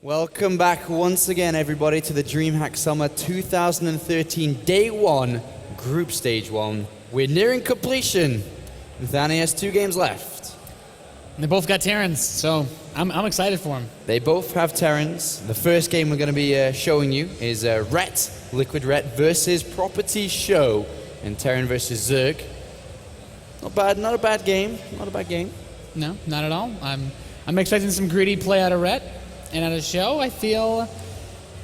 Welcome back once again, everybody, to the DreamHack Summer 2013 Day 1 Group Stage 1. We're nearing completion. Danny has 2 games left. They both got Terrans, so I'm excited for them. They both have Terrans. The first game we're going to be showing you is Ret, Liquid Ret, versus Property Sjow, and Terran versus Zerg. Not bad, not a bad game. Not a bad game. No, not at all. I'm expecting some gritty play out of Ret. And at a Sjow, I feel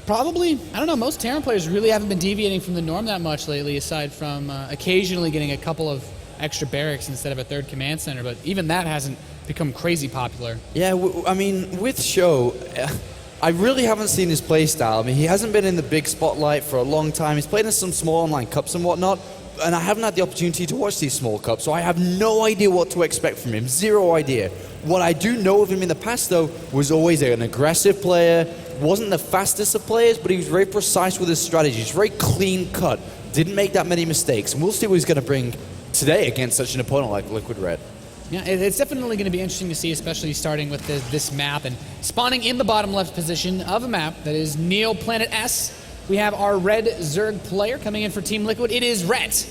probably, I don't know, most Terran players really haven't been deviating from the norm that much lately, aside from occasionally getting a couple of extra barracks instead of a 3rd command center, but even that hasn't become crazy popular. Yeah, I mean, with Sjow, I really haven't seen his play style. I mean, he hasn't been in the big spotlight for a long time. He's played in some small online cups and whatnot, and I haven't had the opportunity to watch these small cups, so I have no idea what to expect from him. Zero idea. What I do know of him in the past, though, was always an aggressive player. Wasn't the fastest of players, but he was very precise with his strategies. Very clean cut. Didn't make that many mistakes. And we'll see what he's going to bring today against such an opponent like Liquid Ret. Yeah, it's definitely going to be interesting to see, especially starting with this map and spawning in the bottom left position of a map that is Neo Planet S. We have our red Zerg player coming in for Team Liquid. It is Ret.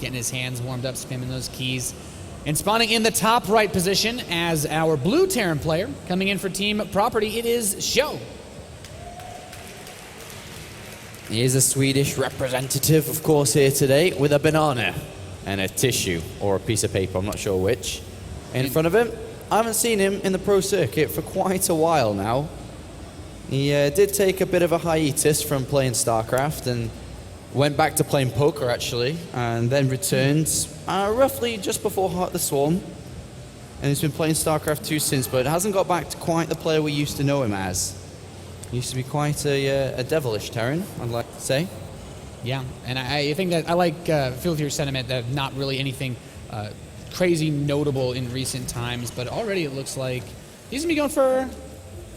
Getting his hands warmed up, spamming those keys. And spawning in the top right position as our blue Terran player coming in for Team Property, it is Sjow. He is a Swedish representative, of course, here today with a banana and a tissue or a piece of paper, I'm not sure which, in front of him. I haven't seen him in the pro circuit for quite a while now. He did take a bit of a hiatus from playing StarCraft and went back to playing poker, actually, and then returned roughly just before Heart the Swarm. And he's been playing StarCraft 2 since, but hasn't got back to quite the player we used to know him as. He used to be quite a devilish Terran, I'd like to say. Yeah, and I think that I feel with your sentiment that not really anything crazy notable in recent times, but already it looks like he's going to be going for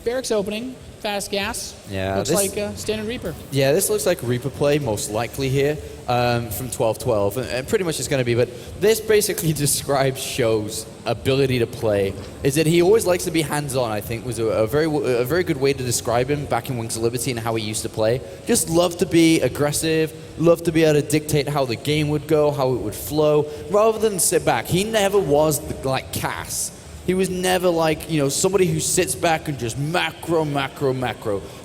barracks opening. Fast gas. Yeah, looks like standard Reaper. Yeah, this looks like Reaper play, most likely here, from 12-12, and pretty much it's going to be. But this basically describes Sjow's ability to play. Is that he always likes to be hands-on. I think was a very good way to describe him back in Wings of Liberty and how he used to play. Just loved to be aggressive, loved to be able to dictate how the game would go, how it would flow, rather than sit back. He never was like Cass. He was never like, you know, somebody who sits back and just macro.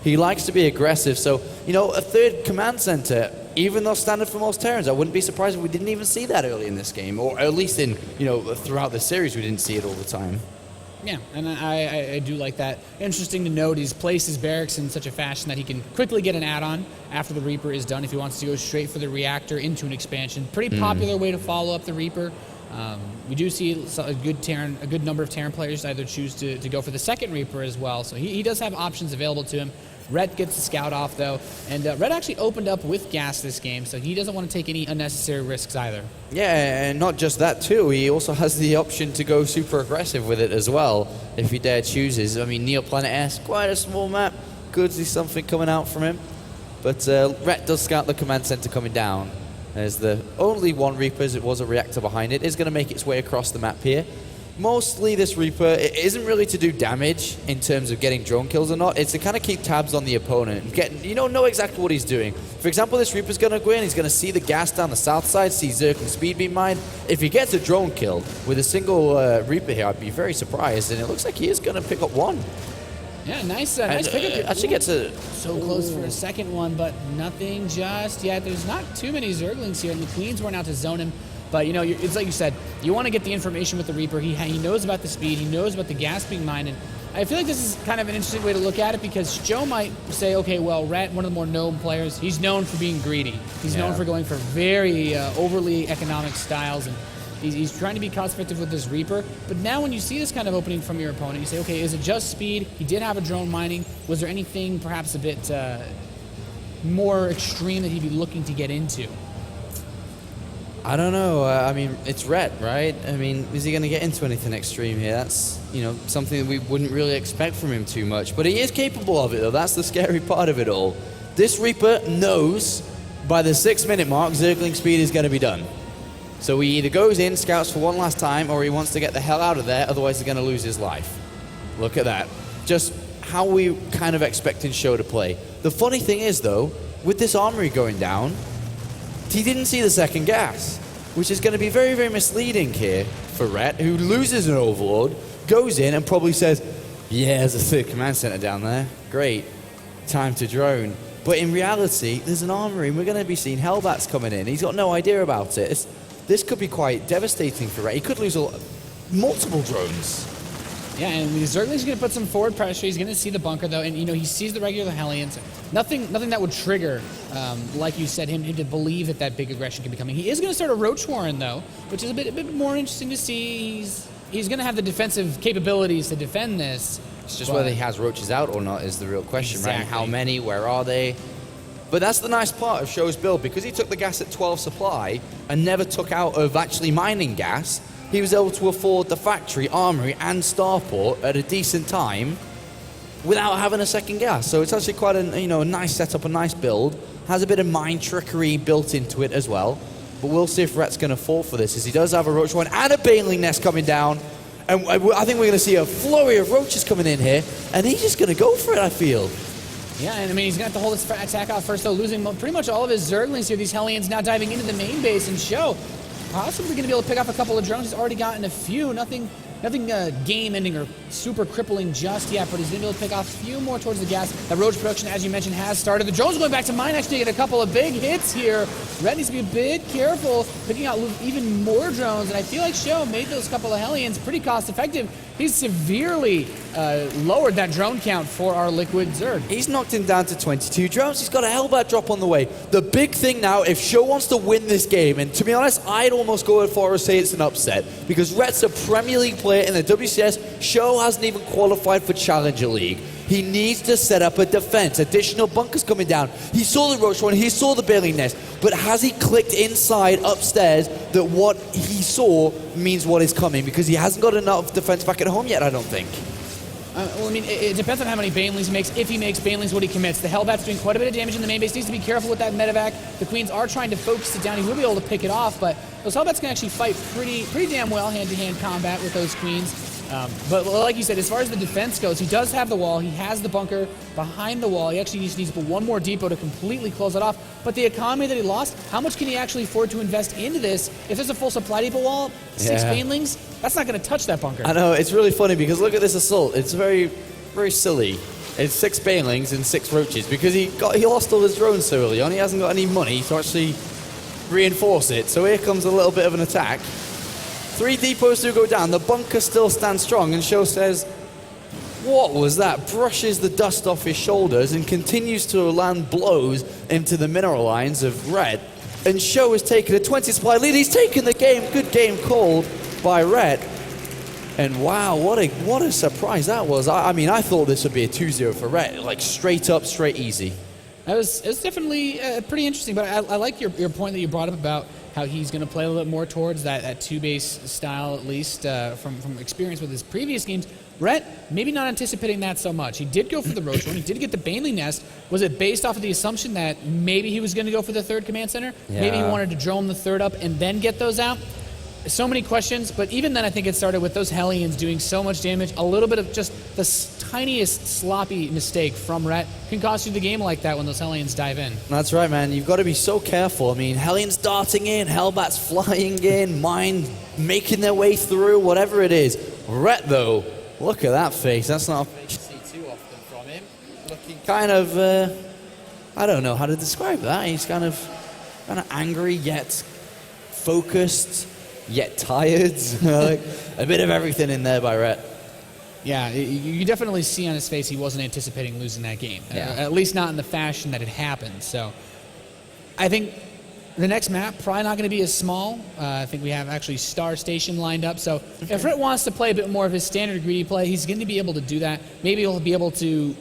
He likes to be aggressive. So, you know, a 3rd command center, even though standard for most Terrans, I wouldn't be surprised if we didn't even see that early in this game, or at least in, you know, throughout the series we didn't see it all the time. Yeah, and I do like that. Interesting to note, he's placed his barracks in such a fashion that he can quickly get an add-on after the Reaper is done if he wants to go straight for the reactor into an expansion. Pretty popular way to follow up the Reaper. We do see a good number of Terran players either choose to go for the 2nd Reaper as well, so he does have options available to him. Ret gets the scout off, though, and Ret actually opened up with gas this game, so he doesn't want to take any unnecessary risks either. Yeah, and not just that, too. He also has the option to go super aggressive with it as well, if he dare chooses. I mean, Neo Planet S, quite a small map. Could see something coming out from him. But Ret does scout the command center coming down. There's the only one Reaper, as it was a reactor behind it, is going to make its way across the map here. Mostly this Reaper, it isn't really to do damage in terms of getting drone kills or not. It's to kind of keep tabs on the opponent and know exactly what he's doing. For example, this Reaper's going to go in, he's going to see the gas down the south side, see Zerg and Speed beam mine. If he gets a drone kill with a single Reaper here, I'd be very surprised, and it looks like he is going to pick up one. Yeah, nice pickup. Actually gets a... So close for a 2nd one, but nothing just yet. There's not too many Zerglings here, and the Queens weren't out to zone him. But, you know, it's like you said, you want to get the information with the Reaper. He knows about the speed. He knows about the gas being mined. And I feel like this is kind of an interesting way to look at it because Sjow might say, okay, well, Ret, one of the more known players, he's known for being greedy. He's known for going for very overly economic styles, and he's trying to be cost-effective with this Reaper. But now when you see this kind of opening from your opponent, you say, okay, is it just speed? He did have a drone mining. Was there anything perhaps a bit more extreme that he'd be looking to get into? I don't know. I mean, it's Ret, right? I mean, is he going to get into anything extreme here? That's, you know, something that we wouldn't really expect from him too much. But he is capable of it, though. That's the scary part of it all. This Reaper knows by the 6-minute mark, Zergling speed is going to be done. So he either goes in, scouts for one last time, or he wants to get the hell out of there, otherwise he's going to lose his life. Look at that. Just how we kind of expecting Sjow to play. The funny thing is, though, with this armory going down, he didn't see the second gas, which is going to be very, very misleading here for Rhett, who loses an Overlord, goes in and probably says, yeah, there's a third command center down there. Great. Time to drone. But in reality, there's an armory, and we're going to be seeing Hellbats coming in. He's got no idea about it. This could be quite devastating for Rhett. He could lose multiple drones. Yeah, and Zergling's going to put some forward pressure. He's going to see the bunker, though, and, you know, he sees the regular Hellions. Nothing that would trigger, like you said, him to believe that big aggression can be coming. He is going to start a Roach Warren, though, which is a bit more interesting to see. He's going to have the defensive capabilities to defend this. It's just whether he has roaches out or not is the real question, exactly. right? How many? Where are they? But that's the nice part of Sjow's build. Because he took the gas at 12 supply and never took out of actually mining gas, he was able to afford the factory, armory, and starport at a decent time without having a second gas. So it's actually quite a nice setup, a nice build. Has a bit of mine trickery built into it as well. But we'll see if Rhett's going to fall for this, as he does have a Roach Warren and a Baneling Nest coming down. And I think we're going to see a flurry of roaches coming in here, and he's just going to go for it, I feel. Yeah, and I mean, he's going to have to hold his attack off first, though, losing pretty much all of his Zerglings here. These Hellions now diving into the main base, and Sjow possibly going to be able to pick off a couple of drones. He's already gotten a few. Nothing game-ending or super crippling just yet, but he's going to be able to pick off a few more towards the gas. That Roach production, as you mentioned, has started. The drones going back to mine, actually get a couple of big hits here. Rhett needs to be a bit careful, picking out even more drones, and I feel like Sjow made those couple of Hellions pretty cost-effective. He's severely lowered that drone count for our Liquid Zerg. He's knocked him down to 22 drones. He's got a Hellbat drop on the way. The big thing now, if Sjow wants to win this game, and to be honest, I'd almost go as far as say it's an upset, because Rhett's a Premier League player in the WCS. Sjow hasn't even qualified for Challenger League. He needs to set up a defense. Additional bunkers coming down. He saw the Roach One, he saw the Baneling Nest, but has he clicked inside upstairs that what he saw means what is coming? Because he hasn't got enough defense back at home yet, I don't think. Well, I mean, it depends on how many Banelings he makes. If he makes Banelings, what he commits. The Hellbat's doing quite a bit of damage in the main base. Needs to be careful with that medevac. The Queens are trying to focus it down. He will be able to pick it off, but those Hellbats can actually fight pretty damn well hand-to-hand combat with those Queens. But like you said, as far as the defense goes, he does have the wall. He has the bunker behind the wall. He actually needs to put one more depot to completely close it off. But the economy that he lost, how much can he actually afford to invest into this? If there's a full supply depot wall, 6 Banelings, that's not going to touch that bunker. I know, it's really funny because look at this assault. It's very, very silly. It's 6 Banelings and 6 roaches because he lost all his drones so early on. He hasn't got any money to actually reinforce it. So here comes a little bit of an attack. 3 depots do go down. The bunker still stands strong, and Sjow says, what was that? Brushes the dust off his shoulders and continues to land blows into the mineral lines of Rhett. And Sjow has taken a 20 supply lead. He's taken the game. Good game called by Rhett. And wow, what a surprise that was. I mean, I thought this would be a 2-0 for Rhett. Like straight up, straight easy. It was definitely pretty interesting, but I like your point that you brought up about how he's going to play a little bit more towards that 2-base style, at least from experience with his previous games. Rhett, maybe not anticipating that so much. He did go for the Roach One. He did get the Baneling Nest. Was it based off of the assumption that maybe he was going to go for the 3rd command center? Yeah. Maybe he wanted to drone the 3rd up and then get those out? So many questions, but even then I think it started with those Hellions doing so much damage. A little bit of just the tiniest sloppy mistake from Rhett can cost you the game like that when those Hellions dive in. That's right, man. You've got to be so careful. I mean, Hellions darting in, Hellbats flying in, mine making their way through, whatever it is. Rhett, though, look at that face. That's not a face you see too often from him. Looking kind of, I don't know how to describe that. He's kind of angry yet focused, yet tired. Like, a bit of everything in there by Rhett. Yeah, you definitely see on his face he wasn't anticipating losing that game. Yeah. At least not in the fashion that it happened. So I think the next map probably not going to be as small. I think we have actually Star Station lined up. So if Rhett wants to play a bit more of his standard greedy play, he's going to be able to do that. Maybe he'll be able to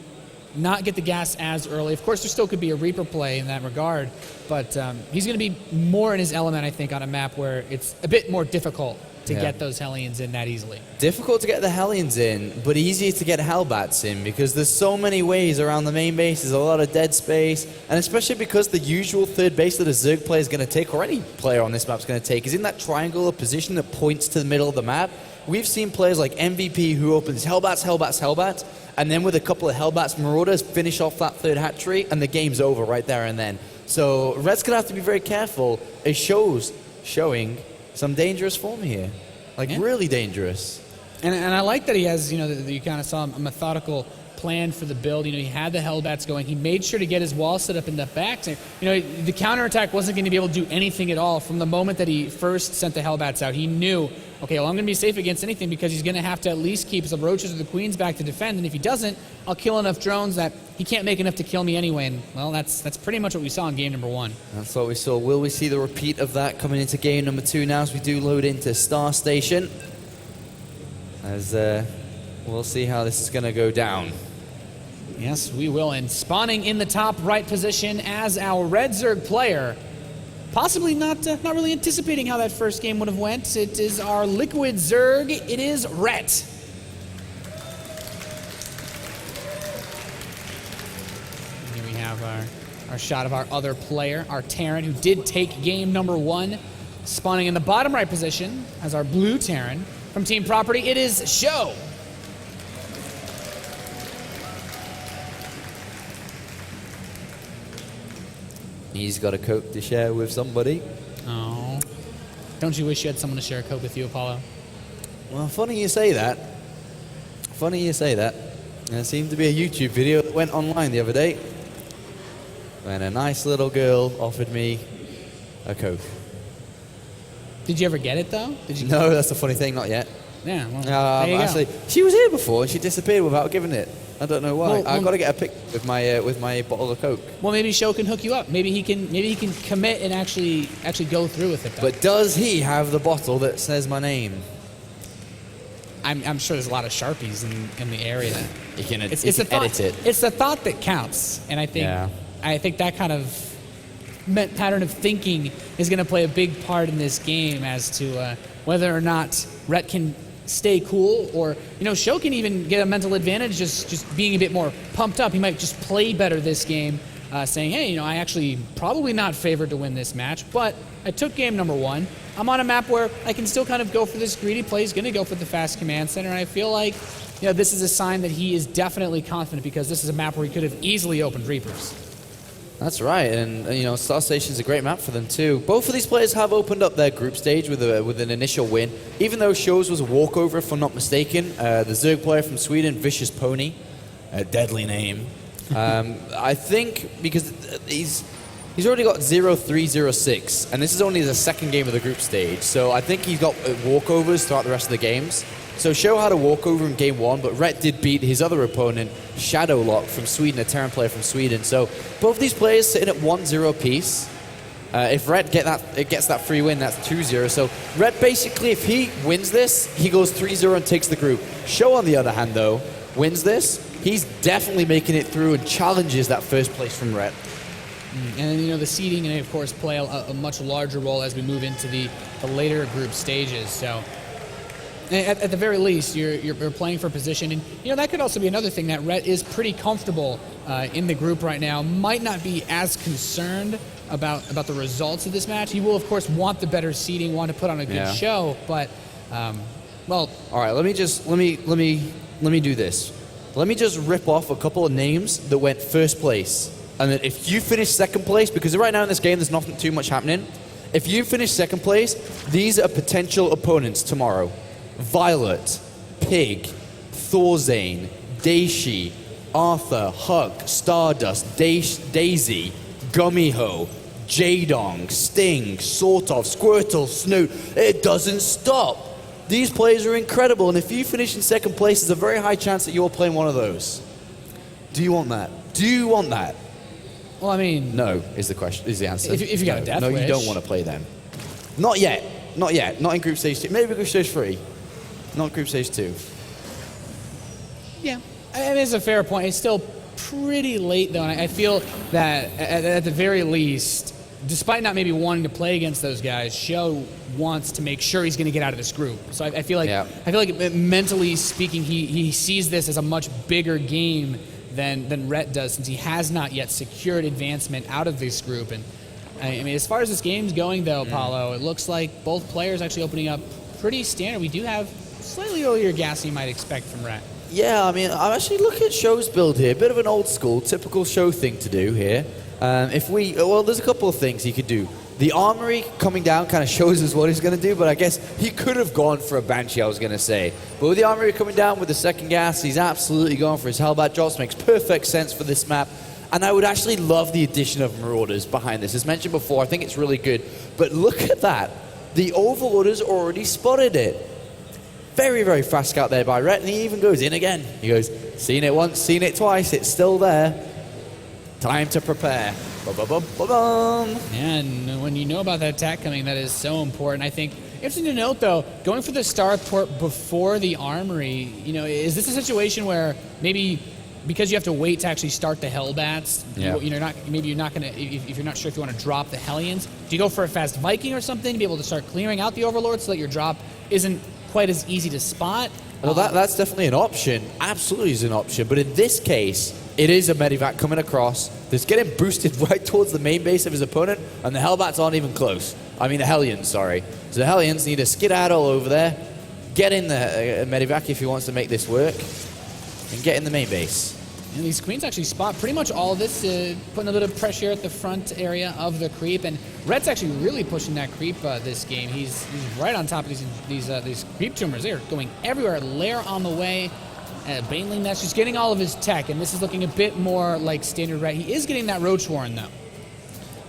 not get the gas as early. Of course, there still could be a Reaper play in that regard, but he's going to be more in his element, I think, on a map where it's a bit more difficult to get those Hellions in that easily. Difficult to get the Hellions in, but easier to get Hellbats in because there's so many ways around the main base. There's a lot of dead space, and especially because the usual third base that a Zerg player is going to take, or any player on this map is going to take, is in that triangular position that points to the middle of the map. We've seen players like MVP who opens Hellbats, Hellbats, Hellbats, and then with a couple of Hellbats Marauders finish off that third hatchery, and the game's over right there and then. So Red's going to have to be very careful. It showing some dangerous form here. Like, really dangerous. And I like that he has, you kind of saw a methodical plan for the build. He had the Hellbats going. He made sure to get his wall set up in the back. The counterattack wasn't going to be able to do anything at all from the moment that he first sent the Hellbats out. He knew, okay, well, I'm going to be safe against anything because he's going to have to at least keep the Roaches or the Queens back to defend. And if he doesn't, I'll kill enough drones that he can't make enough to kill me anyway. And, well, that's pretty much what we saw in game number 1. That's what we saw. Will we see the repeat of that coming into game number 2 now as we do load into Star Station? As we'll see how this is going to go down. Yes, we will. And spawning in the top right position as our Red Zerg player, possibly not really anticipating how that first game would have went. It is our Liquid Zerg. It is Rhett. Here we have our shot of our other player, our Terran, who did take game number 1. Spawning in the bottom right position as our blue Terran. From Team Property, it is Sjow. He's got a Coke to share with somebody. Oh. Don't you wish you had someone to share a Coke with you, Apollo? Well, funny you say that. Funny you say that. There seemed to be a YouTube video that went online the other day when a nice little girl offered me a Coke. Did you ever get it, though? No, that's the funny thing, not yet. Yeah, well, there you actually, go. she was here before and she disappeared without giving it. I don't know why. Well, I've got to get a pic with my bottle of Coke. Well, maybe Sjow can hook you up. Maybe he can commit and actually go through with it, though. But does he have the bottle that says my name? I'm sure there's a lot of Sharpies in the area. You can edit it. It's the thought that counts, and I think that kind of pattern of thinking is going to play a big part in this game as to whether or not Rhett can stay cool, or Sjow can even get a mental advantage just being a bit more pumped up. He might just play better this game, saying, hey, I actually probably not favored to win this match, but I took game number 1. I'm on a map where I can still kind of go for this greedy play. He's going to go for the fast command center, and I feel like this is a sign that he is definitely confident because this is a map where he could have easily opened Reapers. That's right, and Star Station's a great map for them too. Both of these players have opened up their group stage with an initial win, even though Sjow's was a walkover, if I'm not mistaken. The Zerg player from Sweden, Vicious Pony, a deadly name. I think because he's already got 0-3-0-6, and this is only the second game of the group stage, so I think he's got walkovers throughout the rest of the games. So Sjow had a walkover in game 1, but Rhett did beat his other opponent, Shadowlock from Sweden, a Terran player from Sweden. So both these players sitting at 1-0 apiece. If Rhett gets that free win, that's 2-0. So Rhett basically, if he wins this, he goes 3-0 and takes the group. Sjow, on the other hand, though, wins this, he's definitely making it through and challenges that first place from Rhett. And the seeding and of course play a much larger role as we move into the later group stages. So at the very least, you're playing for position, and that could also be another thing, that Rhett is pretty comfortable in the group right now. Might not be as concerned about the results of this match. He will of course want the better seeding, want to put on a good show, but well. All right, let me do this. Let me just rip off a couple of names that went first place. And then if you finish second place, because right now in this game there's nothing too much happening, if you finish second place, these are potential opponents tomorrow. Violet, Pig, Thorzane, Daishi, Arthur, Huck, Stardust, Daisy, Gummyho, Jadong, Sting, Sortov, Squirtle, Snoot. It doesn't stop. These players are incredible, and if you finish in second place, there's a very high chance that you're playing one of those. Do you want that? Do you want that? Well, I mean... No, is the answer. If you got a death wish. wish. No, you don't want to play them. Not yet. Not yet. Not in Group Stage 2. Maybe Group Stage 3. Not Group Stage 2. Yeah. I mean, it's a fair point. It's still pretty late, though, and I feel that at the very least, despite not maybe wanting to play against those guys, Sjow wants to make sure he's going to get out of this group. So I feel like mentally speaking, he sees this as a much bigger game than Rhett does, since he has not yet secured advancement out of this group. And I mean, as far as this game's going, though, Paulo, it looks like both players actually opening up pretty standard. We do have slightly earlier gas than you might expect from Rhett. Yeah, I mean, I'm actually looking at Sjow's build here. A bit of an old school, typical Sjow thing to do here. There's a couple of things he could do. The armory coming down kind of shows us what he's going to do, but I guess he could have gone for a Banshee, I was going to say. But with the armory coming down with the second gas, he's absolutely going for his Hellbat drops. Makes perfect sense for this map. And I would actually love the addition of Marauders behind this. As mentioned before, I think it's really good. But look at that. The Overlorders already spotted it. Very, very fast scout there by Rhett, and he even goes in again. He goes, seen it once, seen it twice, it's still there. Time to prepare. Ba-ba-bum-ba-bum. And when you know about that attack coming, that is so important. I think, interesting to note, though, going for the Starport before the armory, is this a situation where maybe because you have to wait to actually start the Hellbats, you're not going to, if you're not sure if you want to drop the Hellions, do you go for a fast Viking or something to be able to start clearing out the Overlord so that your drop isn't quite as easy to spot? Well, that's definitely an option. Absolutely is an option. But in this case, it is a Medivac coming across that's getting boosted right towards the main base of his opponent, and the Hellbats aren't even close. I mean, the Hellions, sorry. So the Hellions need to skedaddle over there, get in the Medivac if he wants to make this work, and get in the main base. And these Queens actually spot pretty much all of this, putting a little pressure at the front area of the creep. And Rhett's actually really pushing that creep this game. He's right on top of these creep tumors. They're going everywhere. Lair on the way. Baneling Nest, just getting all of his tech. And this is looking a bit more like standard Rhett. He is getting that Roach Warren, though.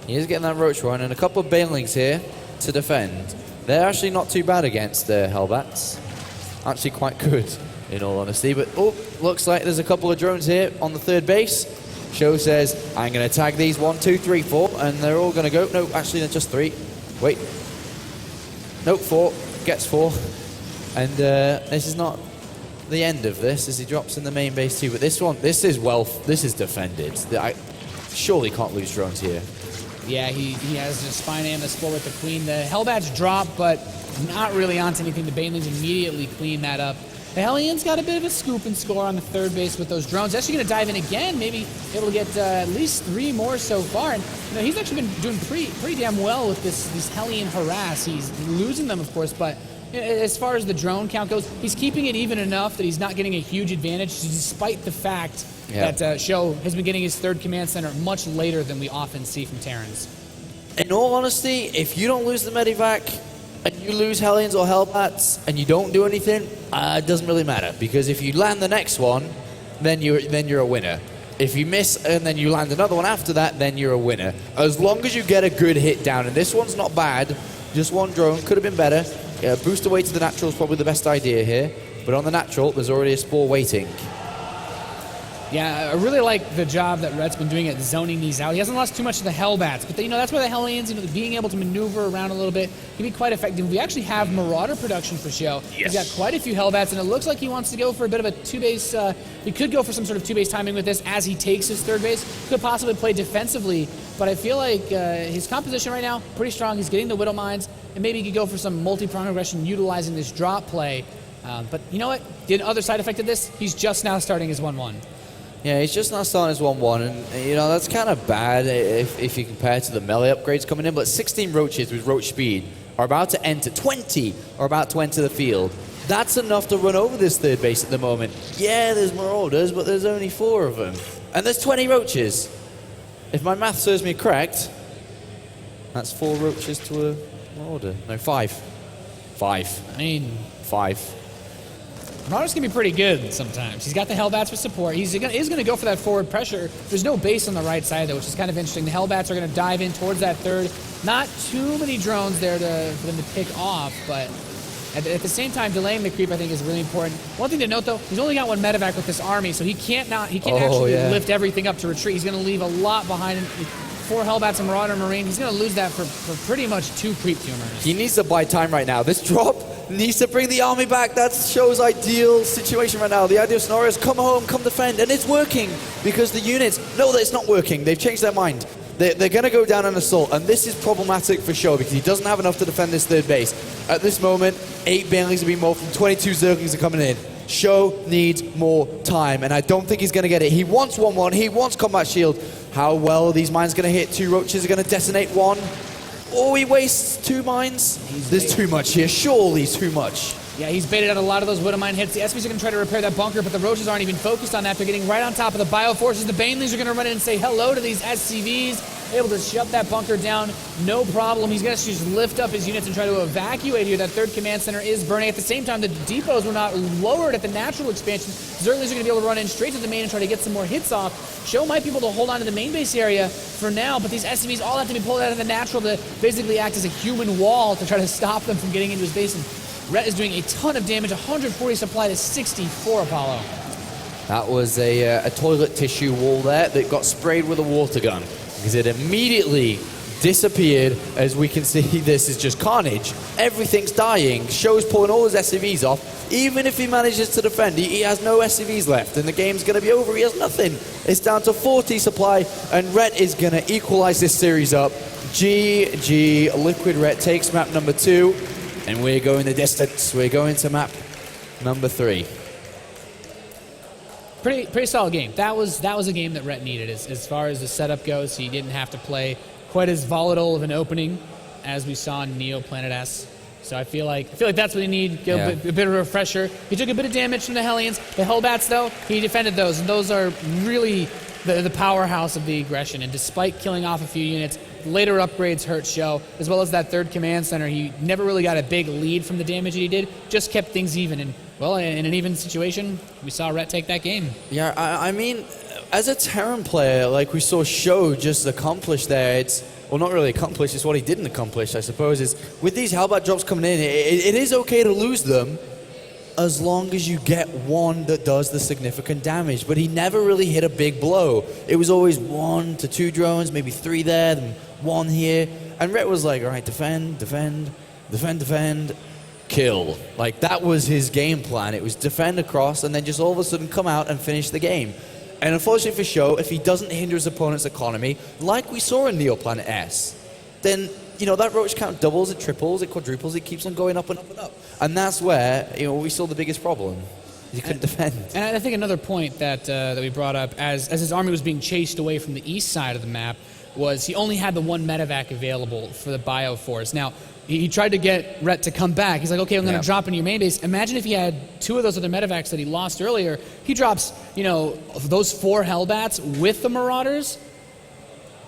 He is getting that Roach Warren, and a couple of Banelings here to defend. They're actually not too bad against the Hellbats. Actually quite good, in all honesty. But, looks like there's a couple of drones here on the third base. Sjow says, I'm going to tag these 1, 2, 3, 4, and they're all going to go. No, actually, they're just 3. Wait. Nope, 4. Gets 4. And this is not the end of this, as he drops in the main base too. But this is defended. I surely can't lose drones here. Yeah, he has a Spine Am, the Spore with the Queen. The Hellbats drop, but not really onto anything. The Banelings immediately clean that up. The Hellions got a bit of a scoop and score on the third base with those drones. Actually going to dive in again, maybe able to get at least 3 more so far. And he's actually been doing pretty damn well with this Hellion harass. He's losing them, of course, but as far as the drone count goes, he's keeping it even enough that he's not getting a huge advantage, despite the fact that Sjow has been getting his third command center much later than we often see from Terrans. In all honesty, if you don't lose the Medivac, and you lose Hellions or Hellbats, and you don't do anything, it doesn't really matter. Because if you land the next one, then you're a winner. If you miss and then you land another one after that, then you're a winner. As long as you get a good hit down, and this one's not bad, just one drone, could have been better. Boost away to the natural is probably the best idea here, but on the natural, there's already a Spore waiting. Yeah, I really like the job that Rhett's been doing at zoning these out. He hasn't lost too much of the Hellbats, but that's where the Hellions, being able to maneuver around a little bit, can be quite effective. We actually have Marauder production for Sjow. Yes. He's got quite a few Hellbats, and it looks like he wants to go for a bit of a 2-base. He could go for some sort of 2-base timing with this as he takes his third base. Could possibly play defensively, but I feel like his composition right now, pretty strong. He's getting the Widow Mines, and maybe he could go for some multi-prong aggression utilizing this drop play. But you know what? The other side effect of this, he's just now starting his 1-1. Yeah, he's just not starting his 1-1, and that's kind of bad if you compare to the melee upgrades coming in. But 16 Roaches with Roach speed are about to enter, 20 are about to enter the field. That's enough to run over this third base at the moment. Yeah, there's Marauders, but there's only 4 of them. And there's 20 Roaches. If my math serves me correct, that's 4 Roaches to a Marauder. No, 5. 5. I mean, 5. Marauder's going to be pretty good sometimes. He's got the Hellbats with support. He's going to go for that forward pressure. There's no base on the right side, though, which is kind of interesting. The Hellbats are going to dive in towards that third. Not too many drones there for them to pick off, but at the same time, delaying the creep, I think, is really important. One thing to note, though, he's only got 1 medevac with this army, so he can't actually lift everything up to retreat. He's going to leave a lot behind him. 4 Hellbats and Marauder Marine. He's going to lose that for pretty much 2 creep tumors. He needs to buy time right now. This drop needs to bring the army back. That Show's ideal situation right now. The ideal scenario is come home, come defend, and it's working because the units know that it's not working. They've changed their mind. They're going to go down an assault, and this is problematic for Sjow because he doesn't have enough to defend this third base. At this moment, 8 Banelings are being morphed, 22 Zerglings are coming in. Sjow needs more time, and I don't think he's going to get it. He wants 1-1, he wants combat shield. How well are these mines going to hit? 2 roaches are going to detonate 1. Oh, he wastes 2 mines. There's too much here, surely too much. Yeah, he's baited out a lot of those Widowmine hits. The SPs are going to try to repair that bunker, but the Roaches aren't even focused on that. They're getting right on top of the Bioforces. The Banelings are going to run in and say hello to these SCVs, able to shut that bunker down, no problem. He's going to just lift up his units and try to evacuate here. That 3rd command center is burning. At the same time, the depots were not lowered at the natural expansion. Zerglings are going to be able to run in straight to the main and try to get some more hits off. Sjow might be able to hold on to the main base area for now, but these SCVs all have to be pulled out of the natural to basically act as a human wall to try to stop them from getting into his base. And Rhett is doing a ton of damage, 140 supply to 64, Apollo. That was a toilet tissue wall there that got sprayed with a water gun because it immediately disappeared. As we can see, this is just carnage. Everything's dying. Sjow's pulling all his SCVs off. Even if he manages to defend, he has no SCVs left, and the game's going to be over. He has nothing. It's down to 40 supply, and Rhett is going to equalize this series up. GG. Liquid Rhett takes map number 2. And we're going the distance. We're going to map number 3. Pretty solid game. That was a game that Rhett needed as far as the setup goes. He didn't have to play quite as volatile of an opening as we saw in Neo Planet S. So I feel like that's what he needed. A bit of a refresher. He took a bit of damage from the Hellions. The Hellbats, though, he defended those, and those are really the powerhouse of the aggression. And despite killing off a few units, later upgrades hurt Sjow, as well as that 3rd command center. He never really got a big lead from the damage that he did, just kept things even. And, well, in an even situation, we saw Rhett take that game. Yeah, I mean, as a Terran player, like we saw Sjow just accomplish there, well, not really accomplish, it's what he didn't accomplish, I suppose, is with these Hellbat drops coming in, it is okay to lose them as long as you get one that does the significant damage. But he never really hit a big blow. It was always 1 to 2 drones, maybe 3 there, then 1 here. And Rhett was like, all right, defend, kill. Like, that was his game plan. It was defend across and then just all of a sudden come out and finish the game. And unfortunately for Sjow, if he doesn't hinder his opponent's economy, like we saw in Neo Planet S, then, you know, that roach count doubles, it triples, it quadruples, it keeps on going up and up and up. And that's where, you know, we saw the biggest problem. He couldn't defend. And I think another point that we brought up as his army was being chased away from the east side of the map was he only had the 1 medevac available for the Bioforce. Now, he tried to get Rhett to come back. He's like, okay, I'm going to drop into your main base. Imagine if he had 2 of those other medevacs that he lost earlier. He drops, you know, those 4 Hellbats with the Marauders.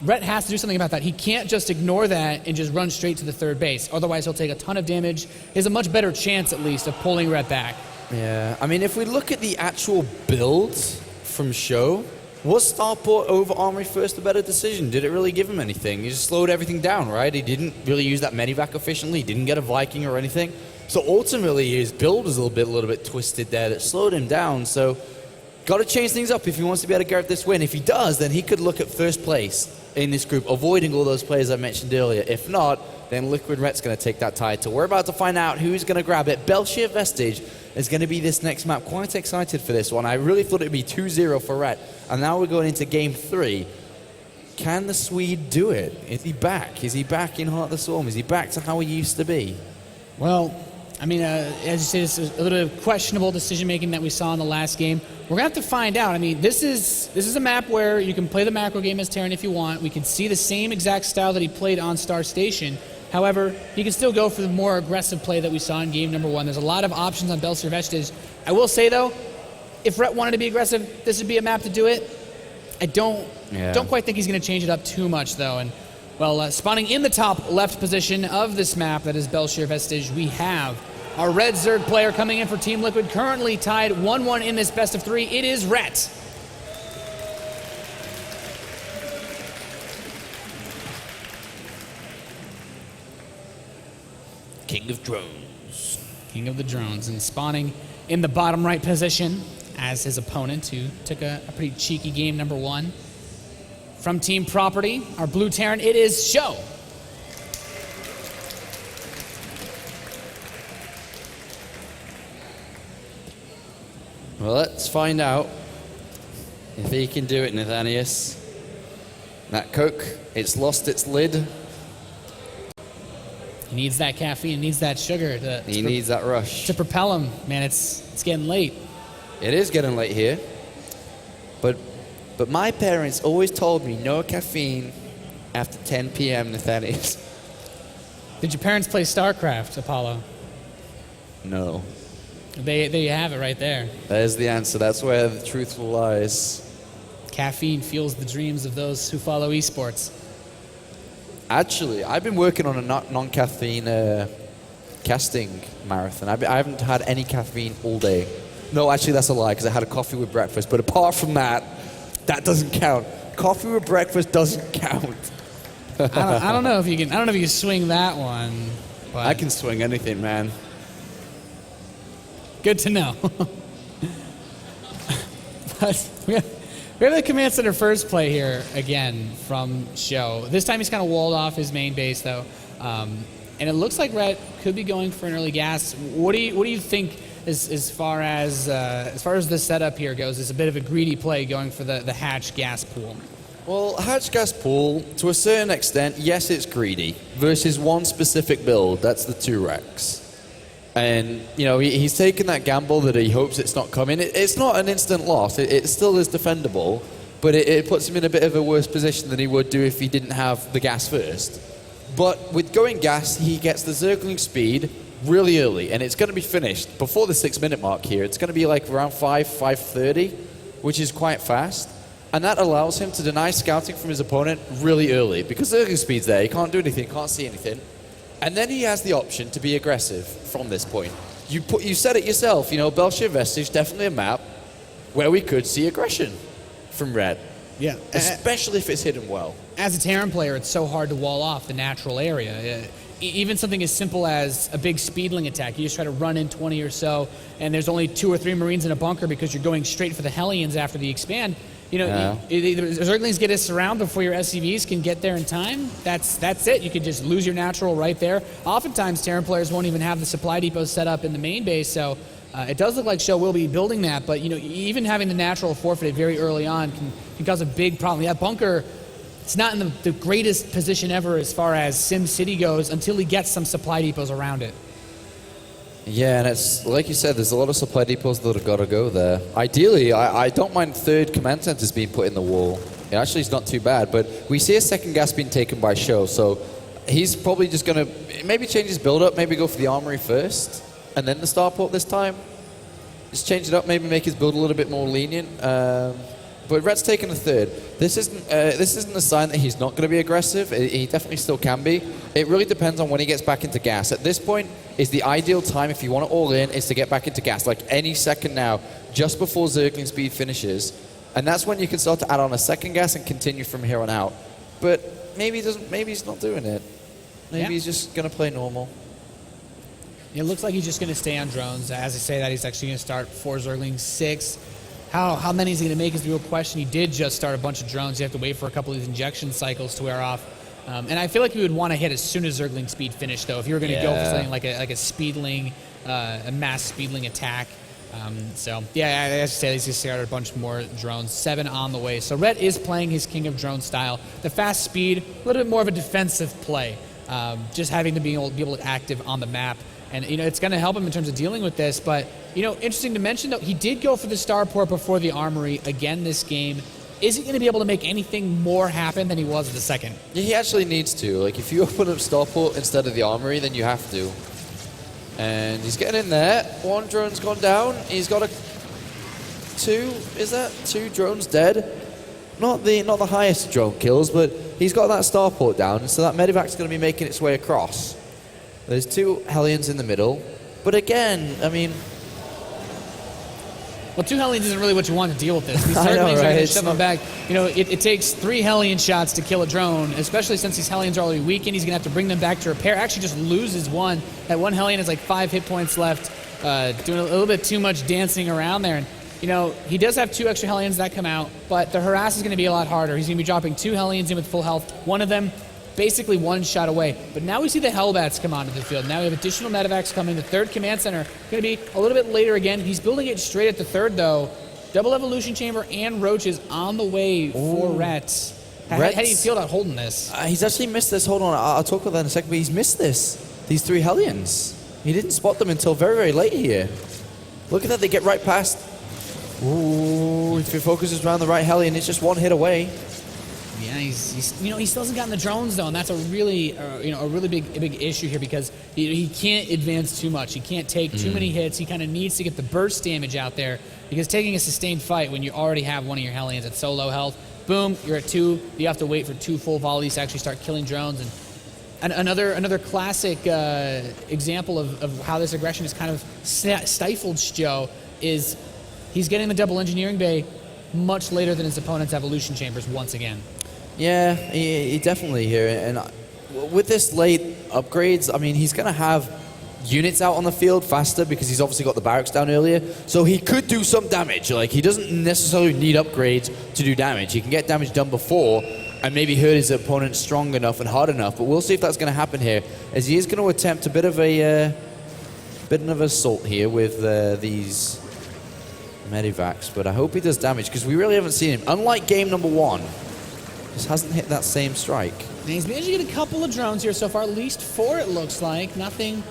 Rhett has to do something about that. He can't just ignore that and just run straight to the 3rd base. Otherwise, he'll take a ton of damage. He has a much better chance, at least, of pulling Rhett back. Yeah, I mean, if we look at the actual builds from Sjow, was Starport over Armory First a better decision? Did it really give him anything? He just slowed everything down, right? He didn't really use that medivac efficiently. He didn't get a Viking or anything. So ultimately, his build was a little bit twisted there that slowed him down. So got to change things up if he wants to be able to get this win. If he does, then he could look at first place in this group, avoiding all those players I mentioned earlier. If not, then Liquid Rhett's going to take that title. We're about to find out who's going to grab it. Belshir Vestige is going to be this next map. Quite excited for this one. I really thought it would be 2-0 for Rhett. And now we're going into game 3. Can the Swede do it? Is he back? Is he back in Heart of the Swarm? Is he back to how he used to be? Well, I mean, as you say, it's a little bit of questionable decision-making that we saw in the last game. We're going to have to find out. I mean, this is a map where you can play the macro game as Terran if you want. We can see the same exact style that he played on Star Station. However, he can still go for the more aggressive play that we saw in game number 1. There's a lot of options on Belshir Vestige. I will say, though, if Rhett wanted to be aggressive, this would be a map to do it. I don't quite think he's going to change it up too much, though. And, well, spawning in the top left position of this map, that is Belshir Vestige, we have our red Zerg player coming in for Team Liquid, currently tied 1-1 in this best of 3. It is Rhett. King of Drones. King of the Drones, and spawning in the bottom right position as his opponent, who took a pretty cheeky game number 1. From Team Property, our blue Terran, it is Sjow. Well, let's find out if he can do it, Nathanius. That Coke, it's lost its lid. He needs that caffeine, he needs that sugar. He needs that rush. To propel him. Man, it's getting late. It is getting late here. But my parents always told me no caffeine after 10 p.m., Nathaniel. Did your parents play StarCraft, Apollo? No. There you have it right there. There's the answer. That's where the truth lies. Caffeine fuels the dreams of those who follow esports. Actually, I've been working on a non-caffeine casting marathon. I haven't had any caffeine all day. No, actually, that's a lie, because I had a coffee with breakfast. But apart from that, that doesn't count. Coffee with breakfast doesn't count. I don't know if you can. I don't know if you can swing that one. But I can swing anything, man. Good to know. But we have the command center first play here again from Sjow. This time he's kind of walled off his main base though, and it looks like Rhett could be going for an early gas. What do you think as far as the setup here goes? It's a bit of a greedy play going for the hatch gas pool. Well, hatch gas pool, to a certain extent, yes, it's greedy. Versus one specific build, that's the 2-Rex. And, you know, he's taken that gamble that he hopes it's not coming. It's not an instant loss. It still is defendable, but it puts him in a bit of a worse position than he would do if he didn't have the gas first. But with going gas, he gets the Zergling speed really early, and it's going to be finished before the 6-minute mark here. It's going to be like around 5:30, which is quite fast. And that allows him to deny scouting from his opponent really early, because Zergling speed's there. He can't do anything, can't see anything. And then he has the option to be aggressive from this point. You said it yourself, you know, Belshir Vestige, definitely a map where we could see aggression from Red. Yeah. Especially if it's hidden well. As a Terran player, it's so hard to wall off the natural area. Even something as simple as a big speedling attack. You just try to run in 20 or so, and there's only 2 or 3 Marines in a bunker because you're going straight for the Hellions after the expand. You know, Zerglings get a surround before your SCVs can get there in time. That's it. You could just lose your natural right there. Oftentimes, Terran players won't even have the supply depot set up in the main base, so it does look like Sjow will be building that. But you know, even having the natural forfeited very early on can cause a big problem. That bunker, it's not in the greatest position ever as far as Sim City goes until he gets some supply depots around it. Yeah, and it's like you said, there's a lot of supply depots that have got to go there. Ideally, I don't mind 3rd command centers being put in the wall. It actually is not too bad, but we see a 2nd gas being taken by Sjow, so he's probably just going to maybe change his build-up, maybe go for the armory first, and then the starport this time. Just change it up, maybe make his build a little bit more lenient. But Red's taken a 3rd. This isn't a sign that he's not going to be aggressive. He definitely still can be. It really depends on when he gets back into gas. At this point is the ideal time, if you want to all in, is to get back into gas, like any second now, just before Zergling speed finishes. And that's when you can start to add on a 2nd gas and continue from here on out. But maybe he doesn't. Maybe he's not doing it. Maybe he's just going to play normal. It looks like he's just going to stay on drones. As I say that, he's actually going to start 4 Zerglings, 6. How many is he going to make is the real question. He did just start a bunch of drones. You have to wait for a couple of these injection cycles to wear off. And I feel like we would want to hit as soon as Zergling speed finished, though. If you were going to go for something like a speedling, a mass speedling attack. So, yeah, as I say, he's going to start a bunch more drones. 7 on the way. So Rhett is playing his King of Drone style. The fast speed, a little bit more of a defensive play. Just having to be able to be active on the map. And, you know, it's going to help him in terms of dealing with this. But, you know, interesting to mention, though, he did go for the starport before the armory again this game. Is he going to be able to make anything more happen than he was at the 2nd? Yeah, he actually needs to. Like, if you open up starport instead of the armory, then you have to. And he's getting in there. 1 drone's gone down. He's got 2 drones dead? Not the highest drone kills, but he's got that starport down, so that medevac's going to be making its way across. There's 2 Hellions in the middle. But again, I mean... Well, 2 Hellions isn't really what you want to deal with this. These I know, Zerglings are right? going to shove him back. You know, it takes 3 Hellion shots to kill a drone, especially since these Hellions are already weakened. He's going to have to bring them back to repair. Actually just loses 1. That 1 Hellion has like 5 hit points left, doing a little bit too much dancing around there. And, you know, he does have 2 extra Hellions that come out, but the harass is going to be a lot harder. He's going to be dropping 2 Hellions in with full health. One of them basically 1 shot away. But now we see the Hellbats come onto the field. Now we have additional medevacs coming. The 3rd command center going to be a little bit later again. He's building it straight at the 3rd, though. Double evolution chamber and roaches on the way for Rhett. How do you feel about holding this? He's actually missed this. Hold on, I'll talk about that in a second, but he's missed these 3 Hellions. He didn't spot them until very, very late here. Look at that, they get right past. Ooh, if he focuses around the right Hellion, it's just 1 hit away. Yeah, he's he still hasn't gotten the drones though, and that's a really big issue here because he can't advance too much. He can't take too many hits. He kind of needs to get the burst damage out there because taking a sustained fight when you already have one of your Hellions at so low health, boom, you're at 2. You have to wait for 2 full volleys to actually start killing drones. And another classic example of how this aggression is kind of stifled Sjow is he's getting the double engineering bay much later than his opponent's evolution chambers once again. Yeah, he definitely here. And with this late upgrades, I mean, he's going to have units out on the field faster because he's obviously got the barracks down earlier. So he could do some damage. Like, he doesn't necessarily need upgrades to do damage. He can get damage done before and maybe hurt his opponent strong enough and hard enough. But we'll see if that's going to happen here, as he is going to attempt a bit of an assault here with these medivacs. But I hope he does damage because we really haven't seen him. Unlike game number 1, just hasn't hit that same strike. And he's managed to get a couple of drones here so far, at least 4 it looks like. Nothing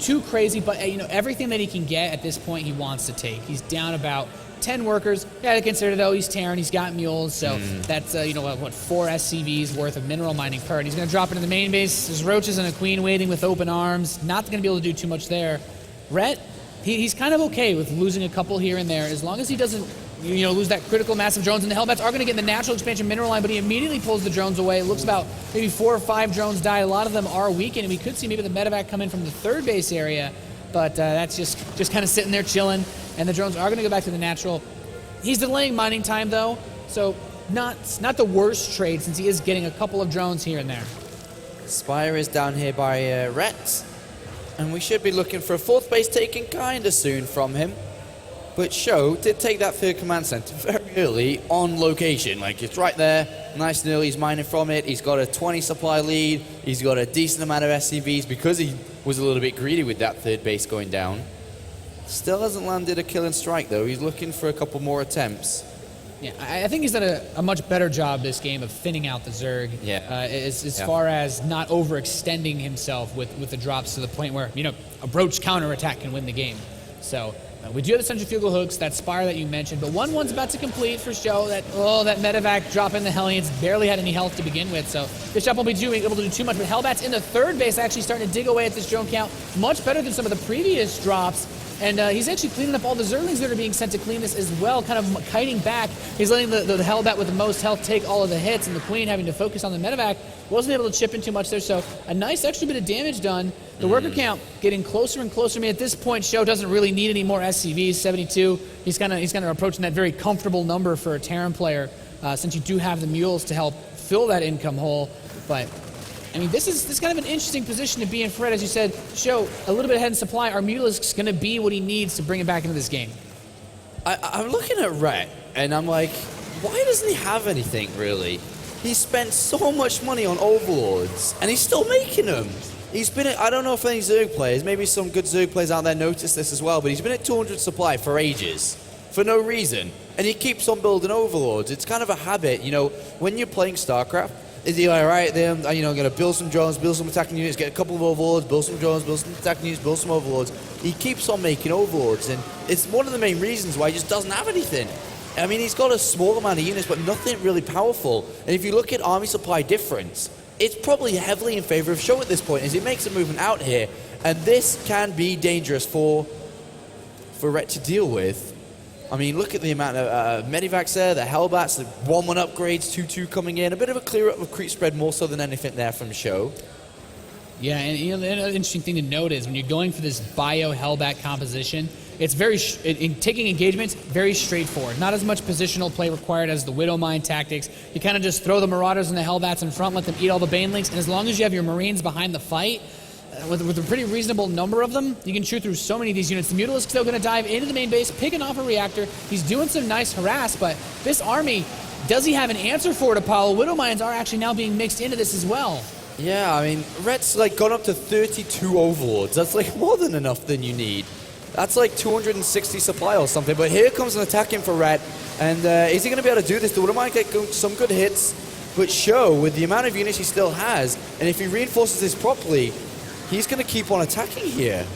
too crazy, but everything that he can get at this point he wants to take. He's down about 10 workers. You got to consider though he's Terran, he's got mules, so that's 4 SCVs worth of mineral mining per. And he's going to drop into the main base. There's roaches and a queen waiting with open arms. Not going to be able to do too much there. Rhett, he's kind of okay with losing a couple here and there as long as he doesn't lose that critical mass of drones. And the Hellbats are going to get in the natural expansion mineral line, but he immediately pulls the drones away. It looks about maybe 4 or 5 drones die. A lot of them are weakened, and we could see maybe the medevac come in from the 3rd base area, but that's just kind of sitting there chilling, and the drones are going to go back to the natural. He's delaying mining time, though, so not the worst trade since he is getting a couple of drones here and there. Spire is down here by Rhett, and we should be looking for a 4th base taken kind of soon from him. But Sjow did take that 3rd command center very early on location. Like, it's right there, nice and early. He's mining from it. He's got a 20 supply lead. He's got a decent amount of SCVs because he was a little bit greedy with that 3rd base going down. Still hasn't landed a killing strike, though. He's looking for a couple more attempts. Yeah, I think he's done a much better job this game of thinning out the Zerg. Yeah. As far as not overextending himself with the drops to the point where, a broach counterattack can win the game. So we do have the centrifugal hooks, that Spire that you mentioned, but one's about to complete for Sjow. That medevac drop in the Hellions barely had any health to begin with, so this shot won't be able to do too much. But Hellbats in the 3rd base actually starting to dig away at this drone count, much better than some of the previous drops. And he's actually cleaning up all the Zerglings that are being sent to clean this as well, kind of kiting back. He's letting the Hellbat with the most health take all of the hits, and the Queen having to focus on the medevac. Wasn't able to chip in too much there, so a nice extra bit of damage done. The worker count getting closer and closer. I mean, at this point, Sjow doesn't really need any more SCVs, 72. He's kind of approaching that very comfortable number for a Terran player, since you do have the mules to help fill that income hole. But I mean, this is kind of an interesting position to be in for Red. As you said, Sjow a little bit ahead in supply. Our Mutalisk's going to be what he needs to bring him back into this game. I'm looking at Rhett, and I'm like, why doesn't he have anything, really? He spent so much money on Overlords, and he's still making them. He's been at, I don't know if any Zerg players, maybe some good Zerg players out there notice this as well, but he's been at 200 supply for ages, for no reason. And he keeps on building Overlords. It's kind of a habit, when you're playing StarCraft, is he like, all right, then, I'm going to build some drones, build some attacking units, get a couple of Overlords, build some drones, build some attacking units, build some Overlords. He keeps on making Overlords, and it's one of the main reasons why he just doesn't have anything. I mean, he's got a small amount of units, but nothing really powerful. And if you look at army supply difference, it's probably heavily in favor of Sjow at this point, as he makes a movement out here. And this can be dangerous for Rhett to deal with. I mean, look at the amount of Medivacs there, the Hellbats, the 1-1 upgrades, 2-2 coming in. A bit of a clear up of creep spread more so than anything there from Sjow. Yeah, and another interesting thing to note is when you're going for this bio Hellbat composition, it's very, in taking engagements, very straightforward. Not as much positional play required as the Widow Mine tactics. You kind of just throw the Marauders and the Hellbats in front, let them eat all the Banelings, and as long as you have your Marines behind the fight, with a pretty reasonable number of them, you can chew through so many of these units. The Mutalisk, though, going to dive into the main base, picking off a reactor. He's doing some nice harass, but this army, does he have an answer for it, Apollo? Widow Mines are actually now being mixed into this as well. Yeah, I mean, Rhett's gone up to 32 Overlords. That's more than enough than you need. That's 260 supply or something. But here comes an attack in for Rhett. And is he going to be able to do this? The Widow Mine get some good hits. But Sjow, with the amount of units he still has, and if he reinforces this properly, he's going to keep on attacking here.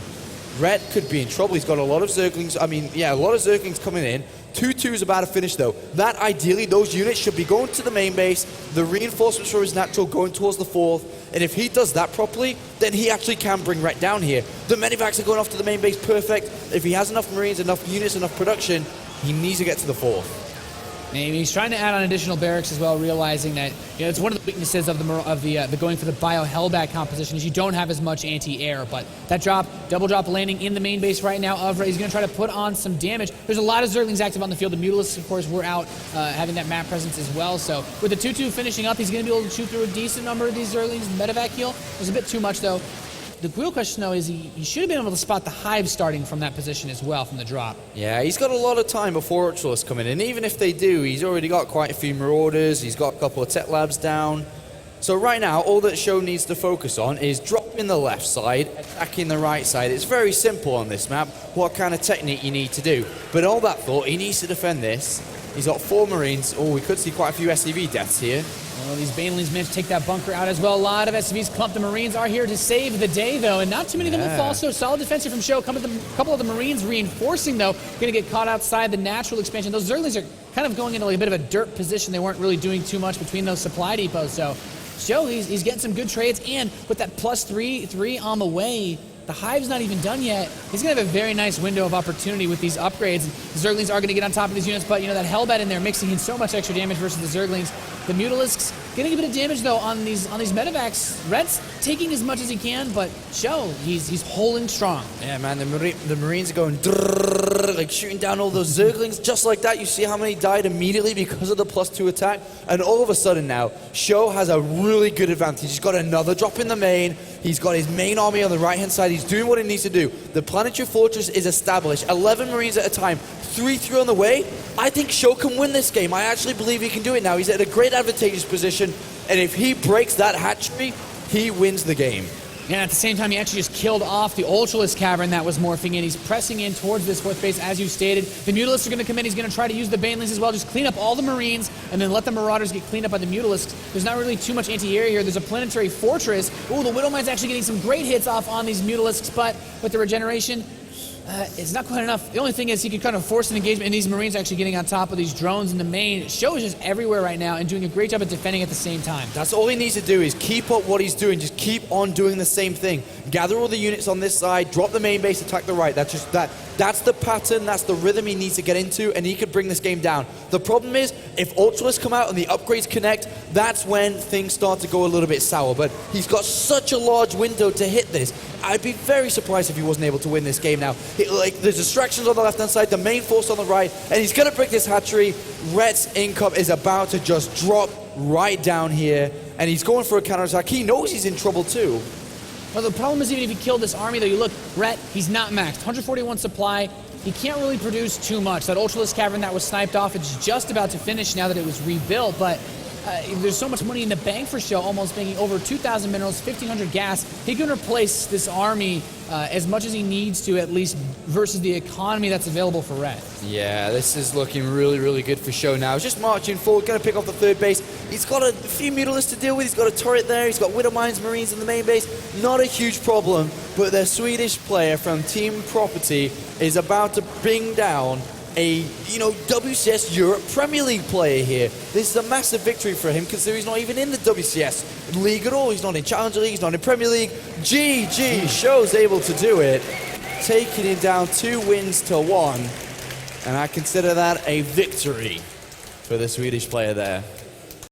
Ret could be in trouble. He's got a lot of Zerglings. I mean, yeah, a lot of Zerglings coming in. 2-2 is about to finish, though. That, ideally, those units should be going to the main base. The reinforcements for his natural going towards the 4th. And if he does that properly, then he actually can bring Ret down here. The Medivacs are going off to the main base perfect. If he has enough Marines, enough units, enough production, he needs to get to the 4th. Maybe he's trying to add on additional barracks as well, realizing that it's one of the weaknesses of the going for the bio hellback composition is you don't have as much anti-air. But that double drop landing in the main base right now of Ret, he's going to try to put on some damage. There's a lot of Zerglings active on the field. The Mutalisks, of course, were out having that map presence as well. So with the 2-2 finishing up, he's going to be able to shoot through a decent number of these Zerglings. Medevac heal was a bit too much though. The real question, though, is he should have been able to spot the Hive starting from that position as well, from the drop. Yeah, he's got a lot of time before Ultralisk come in, and even if they do, he's already got quite a few Marauders, he's got a couple of Tech Labs down. So right now, all that Sjow needs to focus on is dropping the left side, attacking the right side. It's very simple on this map, what kind of technique you need to do. But all that thought, he needs to defend this. He's got 4 Marines. Oh, we could see quite a few SCV deaths here. Well, these Banelings managed to take that bunker out as well. A lot of SCVs clumped. The Marines are here to save the day, though, and not too many of them will fall. So solid defense here from Sjow. A couple of the Marines reinforcing, though, going to get caught outside the natural expansion. Those Zerglings are kind of going into like a bit of a dirt position. They weren't really doing too much between those supply depots. So Sjow, he's getting some good trades, and with that +3 on the way, the Hive's not even done yet. He's going to have a very nice window of opportunity with these upgrades. The Zerglings are going to get on top of these units, but that Hellbat in there mixing in so much extra damage versus the Zerglings. The Mutalisks getting a bit of damage though on these Medevacs. Red's taking as much as he can, but Sjow, he's holding strong. Yeah, man, the Marines are going drrrr, like shooting down all those Zerglings just like that. You see how many died immediately because of the +2 attack, and all of a sudden now, Sjow has a really good advantage. He's got another drop in the main. He's got his main army on the right-hand side. He's doing what he needs to do. The Planetary Fortress is established. 11 Marines at a time. 3-3 on the way. I think Sjow can win this game. I actually believe he can do it now. He's at a great advantageous position, and if he breaks that hatchery, he wins the game. And at the same time, he actually just killed off the Ultralisk Cavern that was morphing in. He's pressing in towards this 4th base, as you stated. The Mutalisks are going to come in. He's going to try to use the Banelings as well. Just clean up all the Marines, and then let the Marauders get cleaned up by the Mutalisks. There's not really too much anti-air here. There's a Planetary Fortress. Ooh, the Widowmine's actually getting some great hits off on these Mutalisks, but with the regeneration, it's not quite enough. The only thing is he could kind of force an engagement, and these Marines actually getting on top of these drones in the main. Sjow is just everywhere right now and doing a great job at defending at the same time. That's all he needs to do is keep up what he's doing. Just keep on doing the same thing. Gather all the units on this side, drop the main base, attack the right. That's the pattern, that's the rhythm he needs to get into, and he could bring this game down. The problem is, if Ultralists come out and the upgrades connect, that's when things start to go a little bit sour. But he's got such a large window to hit this. I'd be very surprised if he wasn't able to win this game now. The distractions on the left-hand side, the main force on the right, and he's going to break this hatchery. Ret's income is about to just drop right down here, and he's going for a counterattack. He knows he's in trouble too. Well, the problem is even if he killed this army, though, you look, Ret, he's not maxed. 141 supply. He can't really produce too much. That Ultralisk Cavern that was sniped off, it's just about to finish now that it was rebuilt, but there's so much money in the bank for Sjow, almost making over 2,000 minerals, 1,500 gas. He can replace this army as much as he needs to, at least, versus the economy that's available for Ret. Yeah, this is looking really, really good for Sjow now. He's just marching forward, going to pick off the 3rd base. He's got a few Mutalisks to deal with. He's got a turret there. He's got Widowmines, Marines in the main base. Not a huge problem, but the Swedish player from Team Property is about to bring down a WCS Europe Premier League player here. This is a massive victory for him, considering he's not even in the WCS League at all. He's not in Challenger League, he's not in Premier League. GG, Sjow's able to do it, taking him down 2 wins to 1, and I consider that a victory for the Swedish player there.